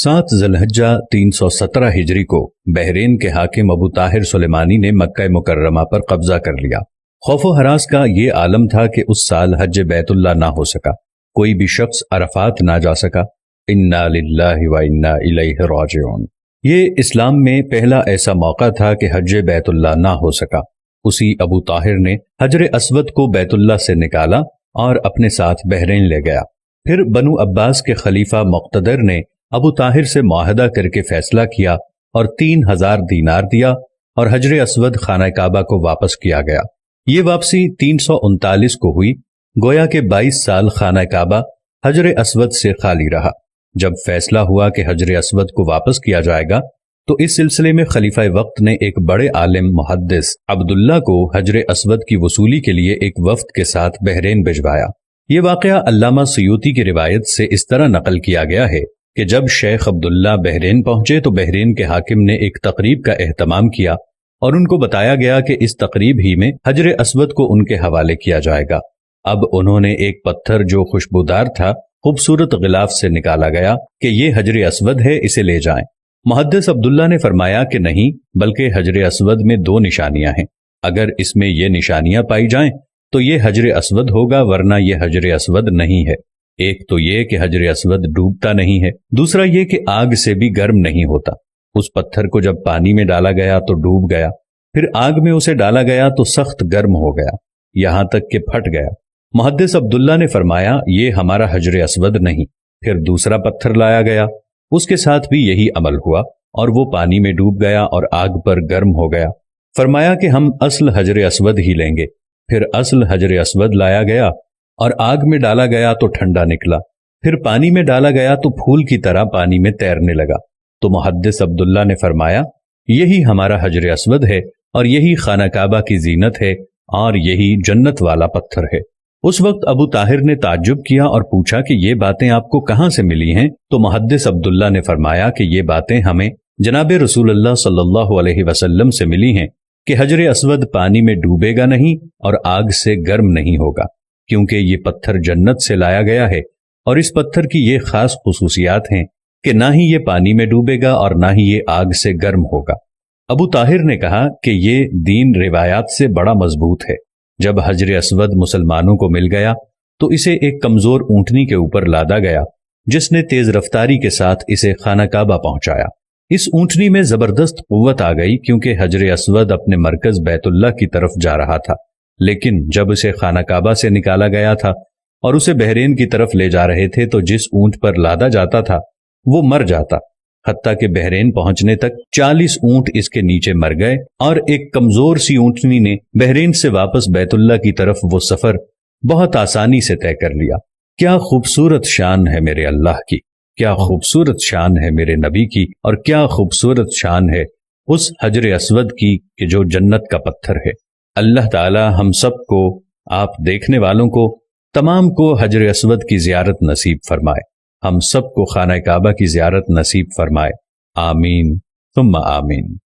7 ذوالحجہ 317 ہجری کو بحرین کے حاکم ابو طاہر سلیمانی نے مکہ مکرمہ پر قبضہ کر لیا۔ خوف و ہراس کا یہ عالم تھا کہ اس سال حج بیت اللہ نہ ہو سکا، کوئی بھی شخص عرفات نہ جا سکا۔ انا للہ و انا الیہ راجعون۔ یہ اسلام میں پہلا ایسا موقع تھا کہ حج بیت اللہ نہ ہو سکا۔ اسی ابو طاہر نے حجر اسود کو بیت اللہ سے نکالا اور اپنے ساتھ بحرین لے گیا۔ پھر بنو عباس کے خلیفہ مقتدر نے ابو طاہر سے معاہدہ کر کے فیصلہ کیا اور 3000 دینار دیا اور حجر اسود خانہ کعبہ کو واپس کیا گیا۔ یہ واپسی 339 کو ہوئی، گویا کہ 22 سال خانہ کعبہ حجر اسود سے خالی رہا۔ جب فیصلہ ہوا کہ حجر اسود کو واپس کیا جائے گا تو اس سلسلے میں خلیفہ وقت نے ایک بڑے عالم محدث عبداللہ کو حجر اسود کی وصولی کے لیے ایک وفد کے ساتھ بحرین بھجوایا۔ یہ واقعہ علامہ سیوطی کی روایت سے اس طرح نقل کیا گیا ہے کہ جب شیخ عبداللہ بحرین پہنچے تو بحرین کے حاکم نے ایک تقریب کا اہتمام کیا اور ان کو بتایا گیا کہ اس تقریب ہی میں حجر اسود کو ان کے حوالے کیا جائے گا۔ اب انہوں نے ایک پتھر جو خوشبودار تھا خوبصورت غلاف سے نکالا گیا کہ یہ حجر اسود ہے، اسے لے جائیں۔ محدث عبداللہ نے فرمایا کہ نہیں، بلکہ حجر اسود میں 2 نشانیاں ہیں، اگر اس میں یہ نشانیاں پائی جائیں تو یہ حجر اسود ہوگا، ورنہ یہ حجر اسود نہیں ہے۔ ایک تو یہ کہ حجر اسود ڈوبتا نہیں ہے، دوسرا یہ کہ آگ سے بھی گرم نہیں ہوتا۔ اس پتھر کو جب پانی میں ڈالا گیا تو ڈوب گیا، پھر آگ میں اسے ڈالا گیا تو سخت گرم ہو گیا، یہاں تک کہ پھٹ گیا۔ محدث عبداللہ نے فرمایا یہ ہمارا حجر اسود نہیں۔ پھر دوسرا پتھر لایا گیا، اس کے ساتھ بھی یہی عمل ہوا اور وہ پانی میں ڈوب گیا اور آگ پر گرم ہو گیا۔ فرمایا کہ ہم اصل حجر اسود ہی لیں گے۔ پھر اصل حجر اسود لایا گیا اور آگ میں ڈالا گیا تو ٹھنڈا نکلا، پھر پانی میں ڈالا گیا تو پھول کی طرح پانی میں تیرنے لگا۔ تو محدث عبداللہ نے فرمایا یہی ہمارا حجر اسود ہے اور یہی خانہ کعبہ کی زینت ہے اور یہی جنت والا پتھر ہے۔ اس وقت ابو طاہر نے تعجب کیا اور پوچھا کہ یہ باتیں آپ کو کہاں سے ملی ہیں؟ تو محدث عبداللہ نے فرمایا کہ یہ باتیں ہمیں جناب رسول اللہ صلی اللہ علیہ وسلم سے ملی ہیں کہ حجر اسود پانی میں ڈوبے گا نہیں اور آگ سے گرم نہیں ہوگا، کیونکہ یہ پتھر جنت سے لایا گیا ہے اور اس پتھر کی یہ خاص خصوصیات ہیں کہ نہ ہی یہ پانی میں ڈوبے گا اور نہ ہی یہ آگ سے گرم ہوگا۔ ابو طاہر نے کہا کہ یہ دین روایات سے بڑا مضبوط ہے۔ جب حجر اسود مسلمانوں کو مل گیا تو اسے ایک کمزور اونٹنی کے اوپر لادا گیا، جس نے تیز رفتاری کے ساتھ اسے خانہ کعبہ پہنچایا۔ اس اونٹنی میں زبردست قوت آ گئی کیونکہ حجر اسود اپنے مرکز بیت اللہ کی طرف جا رہا تھا، لیکن جب اسے خانہ کعبہ سے نکالا گیا تھا اور اسے بحرین کی طرف لے جا رہے تھے تو جس اونٹ پر لادا جاتا تھا وہ مر جاتا، حتیٰ کہ بحرین پہنچنے تک 40 اونٹ اس کے نیچے مر گئے اور ایک کمزور سی اونٹنی نے بحرین سے واپس بیت اللہ کی طرف وہ سفر بہت آسانی سے طے کر لیا۔ کیا خوبصورت شان ہے میرے اللہ کی، کیا خوبصورت شان ہے میرے نبی کی، اور کیا خوبصورت شان ہے اس حجر اسود کی کہ جو جنت کا پتھر ہے۔ اللہ تعالی ہم سب کو، آپ دیکھنے والوں کو، تمام کو حجر اسود کی زیارت نصیب فرمائے، ہم سب کو خانہ کعبہ کی زیارت نصیب فرمائے، آمین ثم آمین۔